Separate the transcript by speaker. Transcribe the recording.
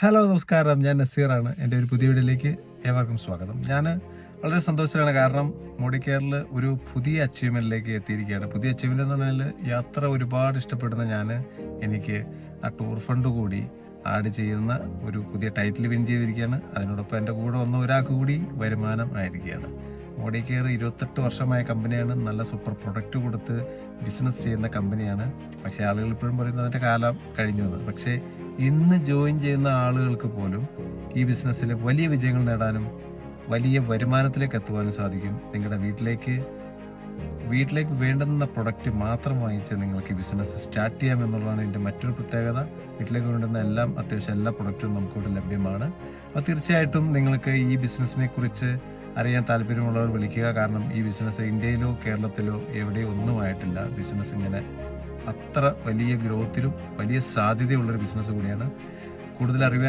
Speaker 1: Hello നമസ്കാരം, ഞാൻ നസീറാണ്. എൻ്റെ ഒരു പുതിയ വീഡിയോയിലേക്ക് ഏവർക്കും സ്വാഗതം. ഞാൻ വളരെ സന്തോഷത്തിലാണ്, കാരണം മോഡി കെയറിൽ ഒരു പുതിയ അച്ചീവ്മെൻറ്റിലേക്ക് എത്തിയിരിക്കുകയാണ്. പുതിയ അച്ചീവ്മെൻ്റ് എന്ന് പറഞ്ഞാൽ യാത്ര ഒരുപാട് ഇഷ്ടപ്പെടുന്ന എനിക്ക് ആ ടൂർ ഫണ്ട് കൂടി ആഡ് ചെയ്യുന്ന ഒരു പുതിയ ടൈറ്റിൽ വിൻ ചെയ്തിരിക്കുകയാണ്. അതിനോടൊപ്പം എൻ്റെ കൂടെ വന്ന ഒരാൾക്ക് കൂടി വരുമാനം ആയിരിക്കുകയാണ്. മോഡി കെയർ 28 വർഷമായ കമ്പനിയാണ്. നല്ല സൂപ്പർ പ്രൊഡക്റ്റ് കൊടുത്ത് ബിസിനസ് ചെയ്യുന്ന കമ്പനിയാണ്. പക്ഷേ ആളുകൾ ഇപ്പോഴും പറയുന്നത് അതിൻ്റെ കാലം കഴിഞ്ഞു എന്ന്. പക്ഷേ ഇന്ന് ജോയിൻ ചെയ്യുന്ന ആളുകൾക്ക് പോലും ഈ ബിസിനസ്സിൽ വലിയ വിജയങ്ങൾ നേടാനും വലിയ വരുമാനത്തിലേക്ക് എത്തുവാനും സാധിക്കും. നിങ്ങളുടെ വീട്ടിലേക്ക് വേണ്ടുന്ന പ്രൊഡക്റ്റ് മാത്രം വാങ്ങിച്ച് നിങ്ങൾക്ക് ഈ ബിസിനസ് സ്റ്റാർട്ട് ചെയ്യാം എന്നുള്ളതാണ് ഇതിൻ്റെ മറ്റൊരു പ്രത്യേകത. വീട്ടിലേക്ക് വേണ്ടുന്ന അത്യാവശ്യം എല്ലാ പ്രൊഡക്റ്റും നമുക്കിവിടെ ലഭ്യമാണ്. അപ്പോൾ തീർച്ചയായിട്ടും നിങ്ങൾക്ക് ഈ ബിസിനസ്സിനെ കുറിച്ച് അറിയാൻ താല്പര്യമുള്ളവർ വിളിക്കുക. കാരണം ഈ ബിസിനസ് ഇന്ത്യയിലോ കേരളത്തിലോ എവിടെയോ ഒന്നുമായിട്ടില്ല. ബിസിനസ് ഇങ്ങനെ അത്ര വലിയ ഗ്രോത്തിലും വലിയ സാധ്യതയുള്ളൊരു ബിസിനസ് കൂടിയാണ്. കൂടുതൽ അറിയാൻ